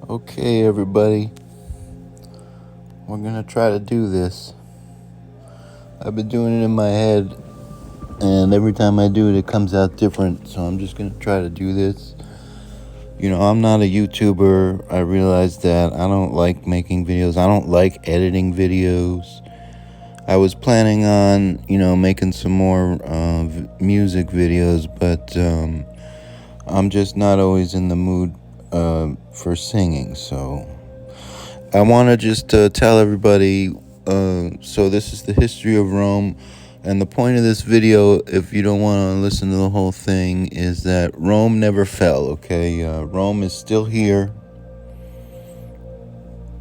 Okay, everybody, we're gonna try to do this. I've been doing it in my head, and every time I do it, it comes out different. So I'm just gonna try to do this. I'm not a YouTuber. I realize that I don't like making videos. I don't like editing videos. I was planning on, making some more music videos, but I'm just not always in the mood for singing. So I want to just tell everybody, so this is the history of Rome, and the point of this video, if you don't want to listen to the whole thing, is that Rome never fell, okay? Rome is still here.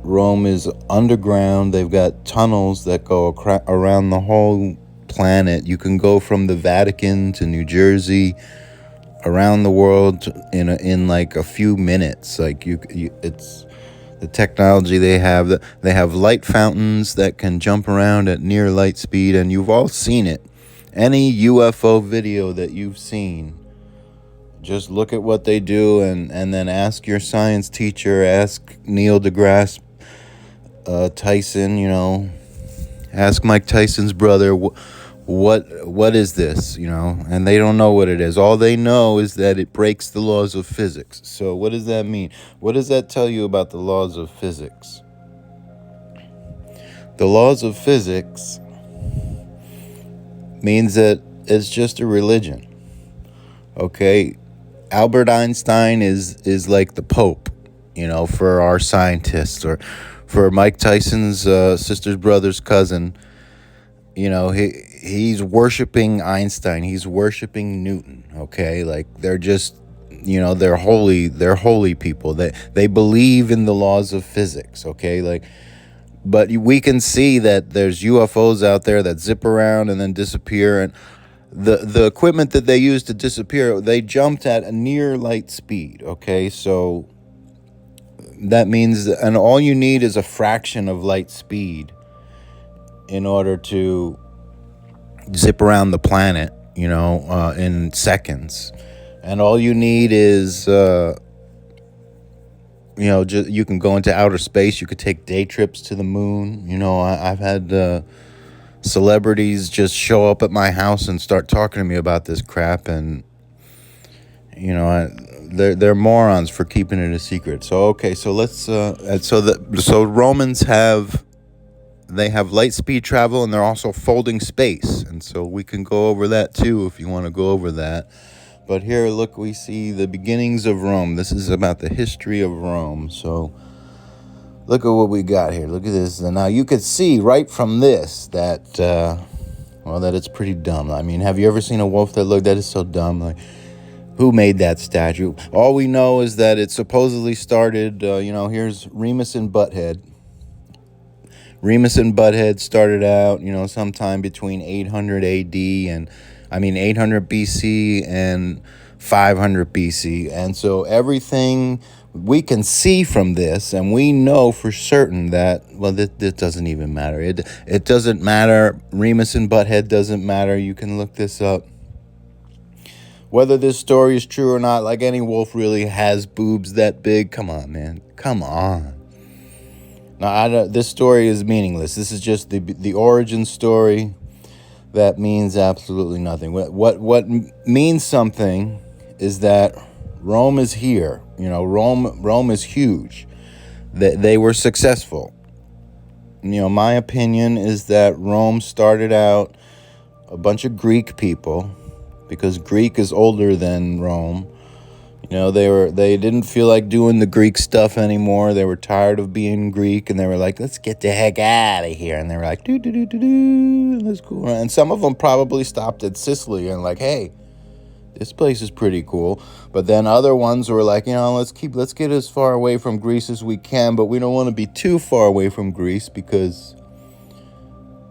Rome is underground. They've got tunnels that go around the whole planet. You can go from the Vatican to New Jersey, around the world in like a few minutes. Like it's the technology they have. They have light fountains that can jump around at near light speed, and you've all seen it. Any UFO video that you've seen, just look at what they do, and then ask your science teacher, ask Neil deGrasse Tyson, ask Mike Tyson's brother, what is this, and they don't know what it is. All they know is that it breaks the laws of physics. So what does that mean? What does that tell you about the laws of physics? The laws of physics means that it's just a religion. Okay? Albert Einstein is like the Pope, for our scientists, or for Mike Tyson's sister's brother's cousin. He's worshiping Einstein. He's worshiping Newton. Okay, like they're just, they're holy people. They believe in the laws of physics. Okay, like, but we can see that there's UFOs out there that zip around and then disappear, and the equipment that they use to disappear, they jumped at a near light speed. Okay, so that means, and all you need is a fraction of light speed in order to zip around the planet, in seconds. And all you need is, just, you can go into outer space. You could take day trips to the moon. I've had celebrities just show up at my house and start talking to me about this crap, and they're morons for keeping it a secret. So okay, so let's so Romans have light speed travel, and they're also folding space, and so we can go over that too if you want to go over that. But here, look, we see the beginnings of Rome. This is about the history of Rome. So look at what we got here. Look at this. And now you could see right from this that that it's pretty dumb. I mean, have you ever seen a wolf that is so dumb? Like, who made that statue? All we know is that it supposedly started, here's Remus and Butthead. Remus and Butthead started out, sometime between 800 AD and 800 BC and 500 BC. And so everything we can see from this, and we know for certain that, this doesn't even matter. It doesn't matter. Remus and Butthead doesn't matter. You can look this up. Whether this story is true or not, like, any wolf really has boobs that big? Come on, man. Come on. Now, this story is meaningless. This is just the origin story that means absolutely nothing. What means something is that Rome is here. Rome is huge. They were successful. My opinion is that Rome started out a bunch of Greek people, because Greek is older than Rome. They didn't feel like doing the Greek stuff anymore. They were tired of being Greek, and they were like, let's get the heck out of here. And they were like, let's go. And some of them probably stopped at Sicily and like, hey, this place is pretty cool. But then other ones were like, let's get as far away from Greece as we can, but we don't want to be too far away from Greece because,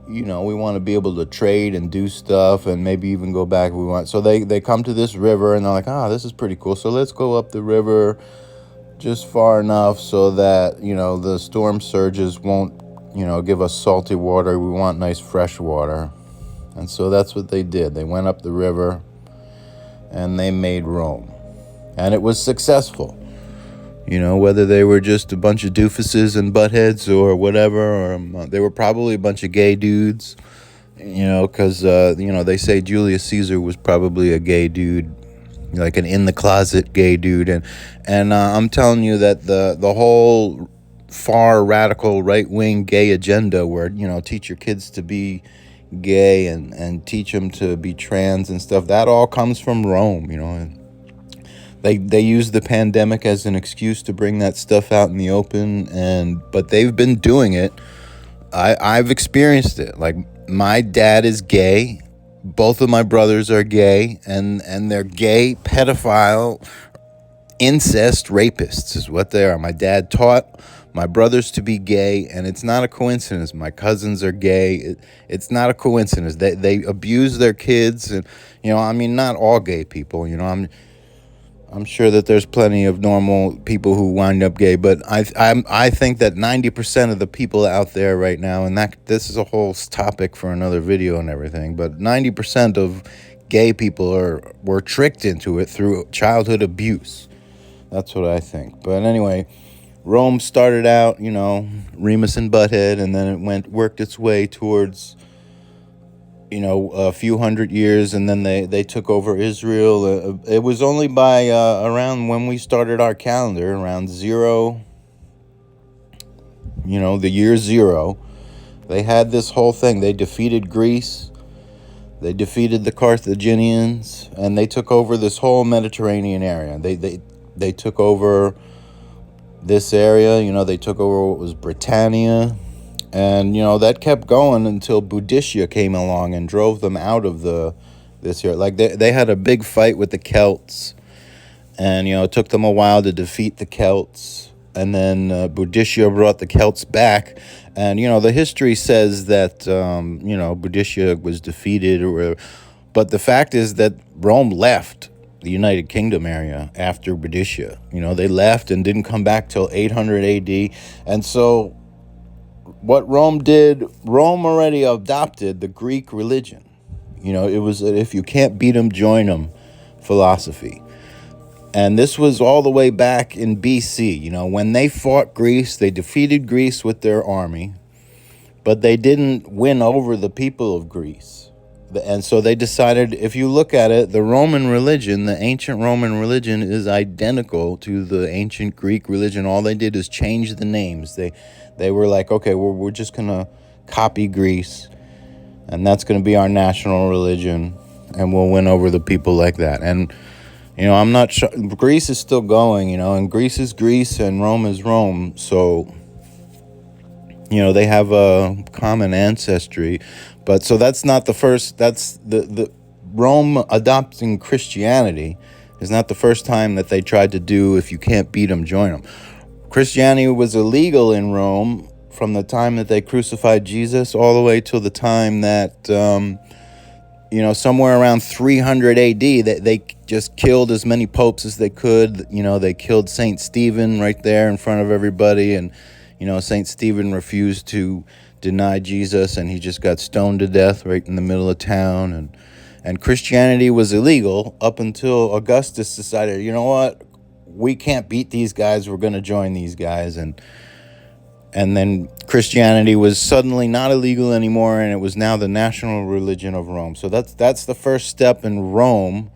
we want to be able to trade and do stuff and maybe even go back if we want. So they come to this river, and they're like, this is pretty cool. So let's go up the river just far enough so that, the storm surges won't, give us salty water. We want nice fresh water. And so that's what they did. They went up the river, and they made Rome. And it was successful. You know, whether they were just a bunch of doofuses and buttheads or whatever, or they were probably a bunch of gay dudes. You know, because they say Julius Caesar was probably a gay dude, like an in the closet gay dude, and I'm telling you that the whole far radical right wing gay agenda, where teach your kids to be gay and teach them to be trans and stuff, that all comes from Rome. And they use the pandemic as an excuse to bring that stuff out in the open, but they've been doing it. I've experienced it. Like, my dad is gay. Both of my brothers are gay, and they're gay, pedophile, incest rapists is what they are. My dad taught my brothers to be gay, and it's not a coincidence. My cousins are gay. It's not a coincidence. They abuse their kids, and not all gay people. I'm sure that there's plenty of normal people who wind up gay, but I think that 90% of the people out there right now, and this is a whole topic for another video and everything, but 90% of gay people were tricked into it through childhood abuse. That's what I think. But anyway, Rome started out, Remus and Butthead, and then it worked its way towards a few hundred years, and then they took over Israel. It was only by around when we started our calendar, around zero, the year zero, they had this whole thing. They defeated Greece, they defeated the Carthaginians, and they took over this whole Mediterranean area. They took over this area, they took over what was Britannia. And, that kept going until Boudicca came along and drove them out of this area. Like, they had a big fight with the Celts. And, it took them a while to defeat the Celts. And then Boudicca brought the Celts back. And, the history says that, Boudicca was defeated. But the fact is that Rome left the United Kingdom area after Boudicca. They left and didn't come back till 800 AD. And so what Rome did, Rome already adopted the Greek religion. It was if you can't beat them, join them philosophy. And this was all the way back in BC. When they fought Greece, they defeated Greece with their army, but they didn't win over the people of Greece. And so they decided, if you look at it, the Roman religion, the ancient Roman religion, is identical to the ancient Greek religion. All they did is change the names. They were like, okay, we're just going to copy Greece, and that's going to be our national religion, and we'll win over the people like that. And, I'm not sure. Greece is still going, and Greece is Greece, and Rome is Rome. So, they have a common ancestry. But so that's not the first, that's the Rome adopting Christianity is not the first time that they tried to do, if you can't beat them, join them. Christianity was illegal in Rome from the time that they crucified Jesus all the way till the time that, somewhere around 300 AD, they just killed as many popes as they could. They killed St. Stephen right there in front of everybody. And, St. Stephen refused to deny Jesus, and he just got stoned to death right in the middle of town. And Christianity was illegal up until Augustus decided, you know what? We can't beat these guys. We're going to join these guys. And then Christianity was suddenly not illegal anymore, and it was now the national religion of Rome. So that's the first step in Rome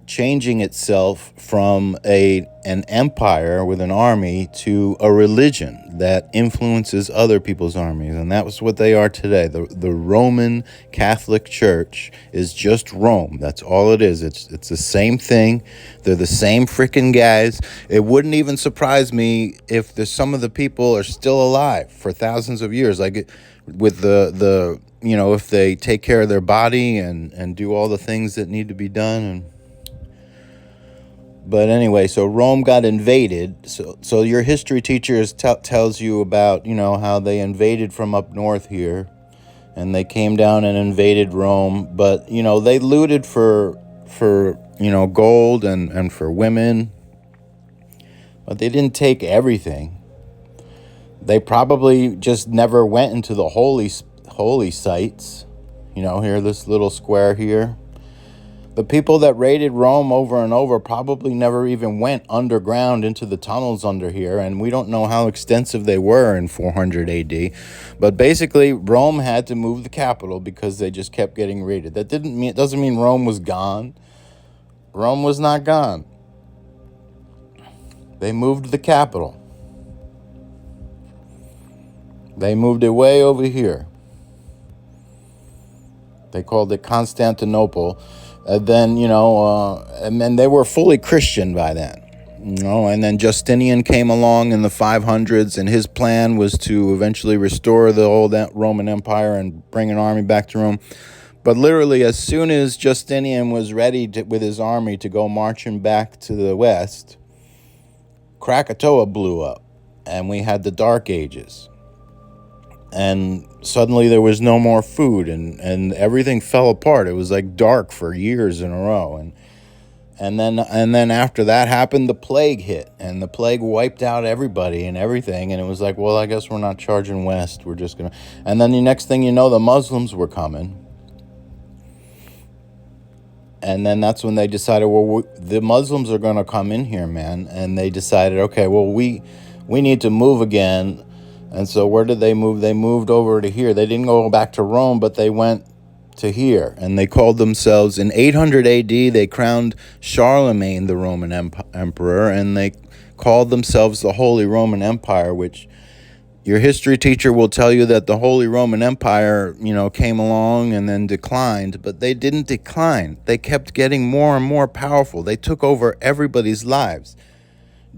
changing itself from an empire with an army to a religion that influences other people's armies. And that was what they are today. The Roman Catholic Church is just Rome. That's all it is. It's the same thing. They're the same freaking guys. It wouldn't even surprise me if some of the people are still alive for thousands of years, like with the if they take care of their body and do all the things that need to be done. But anyway, so Rome got invaded. So your history teacher tells you about, how they invaded from up north here. And they came down and invaded Rome. But, they looted for gold and for women. But they didn't take everything. They probably just never went into the holy sites. Here, this little square here. The people that raided Rome over and over probably never even went underground into the tunnels under here, and we don't know how extensive they were in 400 AD. But basically, Rome had to move the capital because they just kept getting raided. That doesn't mean Rome was gone. Rome was not gone. They moved the capital. They moved it way over here. They called it Constantinople. And then, and then they were fully Christian by then. And then Justinian came along in the 500s, and his plan was to eventually restore the old Roman Empire and bring an army back to Rome. But literally, as soon as Justinian was ready with his army to go marching back to the west, Krakatoa blew up, and we had the Dark Ages. And suddenly there was no more food, and everything fell apart. It was like dark for years in a row. And then after that happened, the plague hit, and the plague wiped out everybody and everything. And it was like, well, I guess we're not charging west. We're just going to. And then the next thing you know, the Muslims were coming. And then that's when they decided, well, the Muslims are going to come in here, man. And they decided, okay, well, we need to move again. And so where did they move? They moved over to here. They didn't go back to Rome, but they went to here. And they called themselves, in 800 AD, they crowned Charlemagne the Roman emperor, and they called themselves the Holy Roman Empire, which your history teacher will tell you that the Holy Roman Empire, came along and then declined. But they didn't decline. They kept getting more and more powerful. They took over everybody's lives.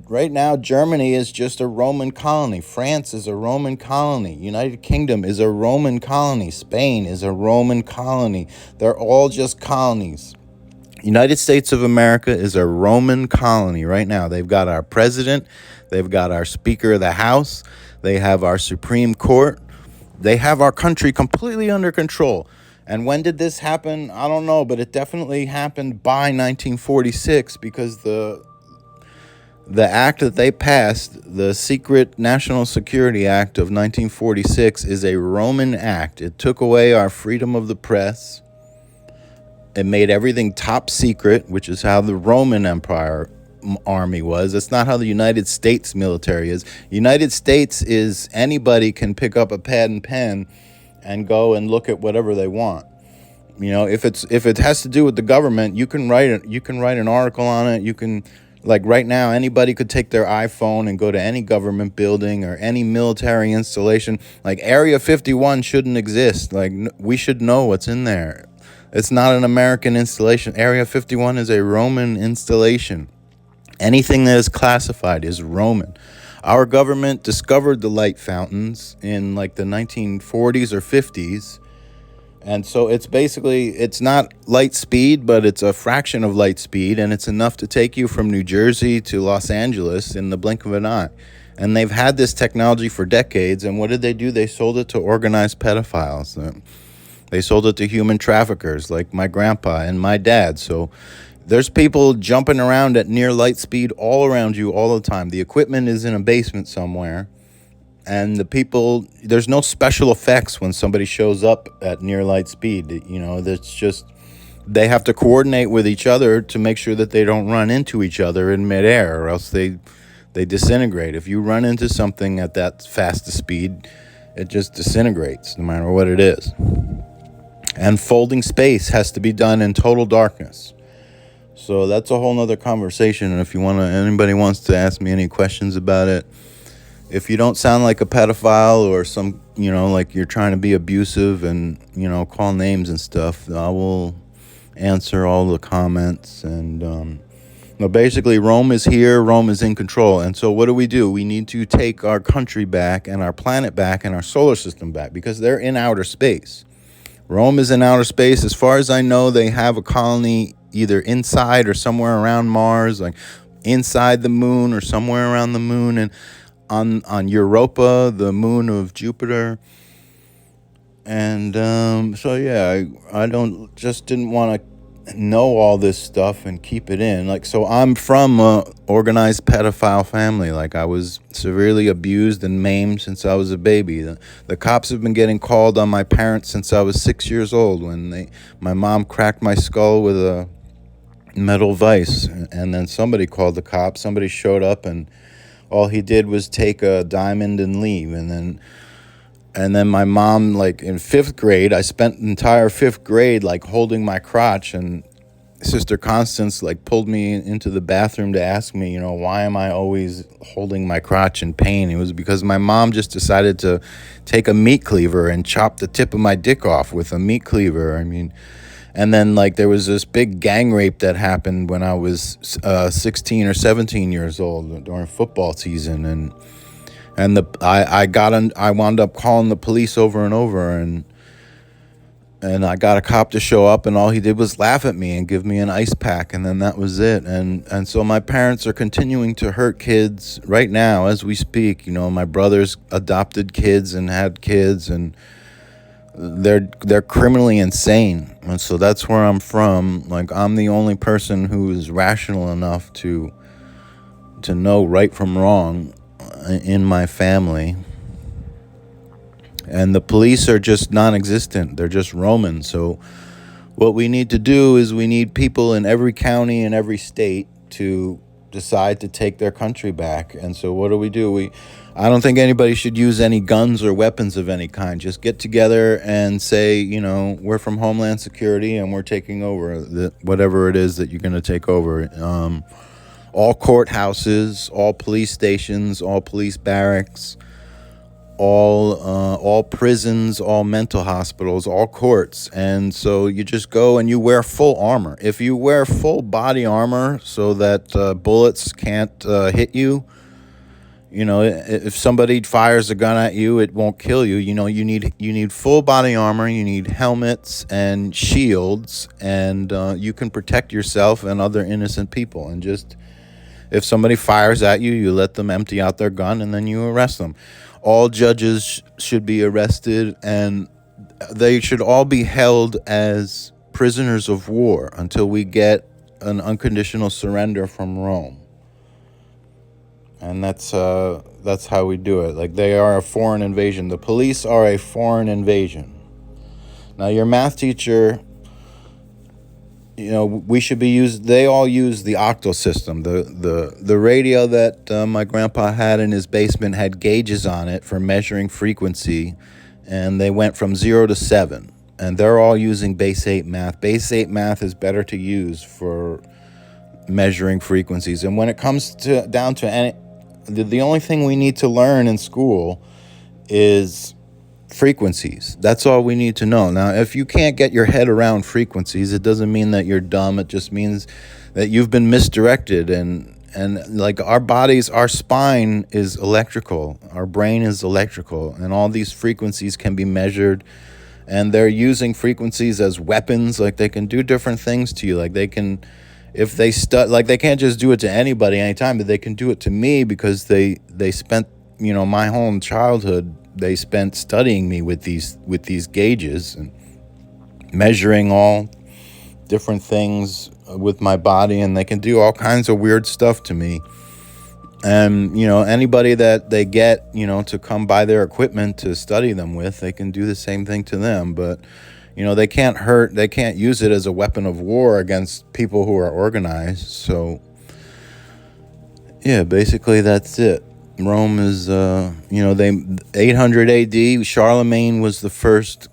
Right now, Germany is just a Roman colony. France is a Roman colony. United Kingdom is a Roman colony. Spain is a Roman colony. They're all just colonies. United States of America is a Roman colony right now. They've got our president. They've got our Speaker of the House. They have our Supreme Court. They have our country completely under control. And when did this happen? I don't know, but it definitely happened by 1946 because the act that they passed, the Secret National Security Act of 1946, is a Roman act. It took away our freedom of the press. It made everything top secret, which is how the Roman Empire army was. That's not how the United States military is. United States is anybody can pick up a pad and pen and go and look at whatever they want. If it has to do with the government, you can write an article on it. You can. Like right now, anybody could take their iPhone and go to any government building or any military installation. Like Area 51 shouldn't exist. Like we should know what's in there. It's not an American installation. Area 51 is a Roman installation. Anything that is classified is Roman. Our government discovered the light fountains in like the 1940s or 50s. And so it's not light speed, but it's a fraction of light speed, and it's enough to take you from New Jersey to Los Angeles in the blink of an eye. And they've had this technology for decades, and what did they do? They sold it to organized pedophiles. They sold it to human traffickers like my grandpa and my dad. So there's people jumping around at near light speed all around you all the time. The equipment is in a basement somewhere. And the people, there's no special effects when somebody shows up at near light speed. That's just, they have to coordinate with each other to make sure that they don't run into each other in midair, or else they disintegrate. If you run into something at that fast a speed, it just disintegrates no matter what it is. And folding space has to be done in total darkness. So that's a whole nother conversation. And if anybody wants to ask me any questions about it, if you don't sound like a pedophile or some, like you're trying to be abusive and, call names and stuff, I will answer all the comments. And basically, Rome is here. Rome is in control. And so what do? We need to take our country back and our planet back and our solar system back because they're in outer space. Rome is in outer space. As far as I know, they have a colony either inside or somewhere around Mars, like inside the moon or somewhere around the moon. And on Europa, the moon of Jupiter. And so yeah, I didn't want to know all this stuff and keep it in. So I'm from a organized pedophile family. I was severely abused and maimed since I was a baby. The cops have been getting called on my parents since I was 6 years old when my mom cracked my skull with a metal vise. And then somebody called the cops. Somebody showed up, and all he did was take a diamond and leave. And then my mom, like in fifth grade, I spent the entire fifth grade like holding my crotch, and Sister Constance like pulled me into the bathroom to ask me, why am I always holding my crotch in pain? It was because my mom just decided to take a meat cleaver and chop the tip of my dick off with a meat cleaver. I mean, and then like there was this big gang rape that happened when I was 16 or 17 years old during football season, and I wound up calling the police over and over, and I got a cop to show up, and all he did was laugh at me and give me an ice pack, and then that was it. And so my parents are continuing to hurt kids right now as we speak. My brothers adopted kids and had kids, and they're criminally insane. And so that's where I'm from. Like, I'm the only person who is rational enough to know right from wrong in my family. And the police are just non-existent. They're just Roman. So what we need to do is we need people in every county and every state to decide to take their country back. And so what do? I don't think anybody should use any guns or weapons of any kind. Just get together and say, we're from Homeland Security and we're taking over whatever it is that you're going to take over. All courthouses, all police stations, all police barracks, all prisons, all mental hospitals, all courts. And so you just go and you wear full armor. If you wear full body armor so that bullets can't hit you, if somebody fires a gun at you, it won't kill you. You need full body armor. You need helmets and shields, and you can protect yourself and other innocent people. And just if somebody fires at you, you let them empty out their gun, and then you arrest them. All judges should be arrested, and they should all be held as prisoners of war until we get an unconditional surrender from Rome. And that's how we do it. Like, they are a foreign invasion. The police are a foreign invasion. Now, your math teacher, we should be they all use the octal system. The radio that my grandpa had in his basement had gauges on it for measuring frequency, and they went from 0 to 7, and they're all using base 8 math. Base 8 math is better to use for measuring frequencies. And when it comes down to any, the only thing we need to learn in school is frequencies. That's all we need to know. Now, if you can't get your head around frequencies, it doesn't mean that you're dumb. It just means that you've been misdirected. And like, our spine is electrical, our brain is electrical, and all these frequencies can be measured. And they're using frequencies as weapons. Like, they can do different things to you. Like, they can, if they they can't just do it to anybody anytime, but they can do it to me because they spent my whole childhood. They spent studying me with these gauges and measuring all different things with my body, and they can do all kinds of weird stuff to me. And anybody that they get to come buy their equipment to study them with, they can do the same thing to them. But they can't use it as a weapon of war against people who are organized. So yeah, basically that's it. Rome is, 800 AD, Charlemagne was the first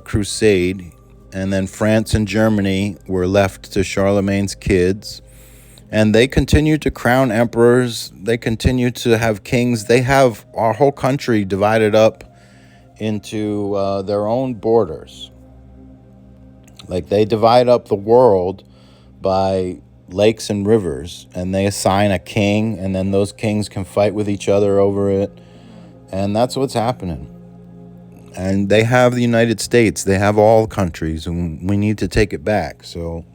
crusade, and then France and Germany were left to Charlemagne's kids, and they continued to crown emperors, they continued to have kings. They have our whole country divided up into their own borders. Like, they divide up the world by lakes and rivers, and they assign a king, and then those kings can fight with each other over it, and that's what's happening. And they have the United States, they have all countries, and we need to take it back. So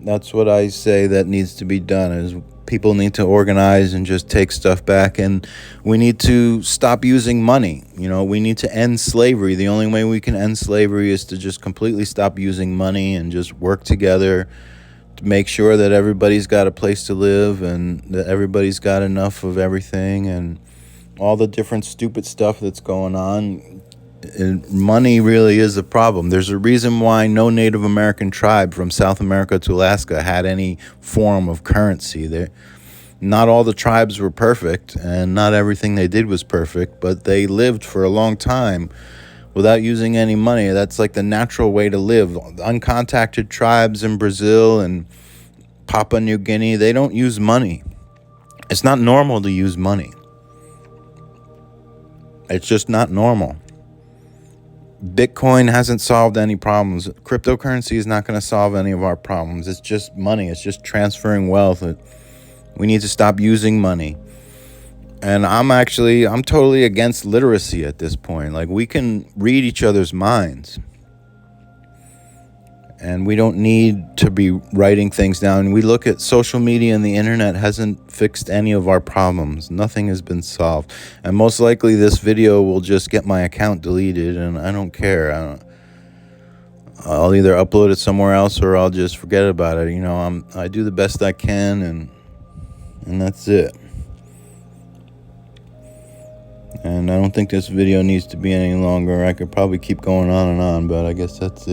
that's what I say that needs to be done, is people need to organize and just take stuff back, and we need to stop using money. We need to end slavery. The only way we can end slavery is to just completely stop using money and just work together, make sure that everybody's got a place to live and that everybody's got enough of everything, and all the different stupid stuff that's going on. And money really is a problem. There's a reason why no Native American tribe from South America to Alaska had any form of currency. Not all the tribes were perfect, and not everything they did was perfect, but they lived for a long time without using any money. That's like the natural way to live. Uncontacted tribes in Brazil and Papua New Guinea, they don't use money. It's not normal to use money. It's just not normal. Bitcoin hasn't solved any problems. Cryptocurrency is not going to solve any of our problems. It's just money. It's just transferring wealth. We need to stop using money. And I'm totally against literacy at this point. Like, we can read each other's minds. And we don't need to be writing things down. We look at social media and the internet hasn't fixed any of our problems. Nothing has been solved. And most likely this video will just get my account deleted, and I don't care. I'll either upload it somewhere else or I'll just forget about it. I do the best I can, and that's it. And I don't think this video needs to be any longer. I could probably keep going on and on, but I guess that's it.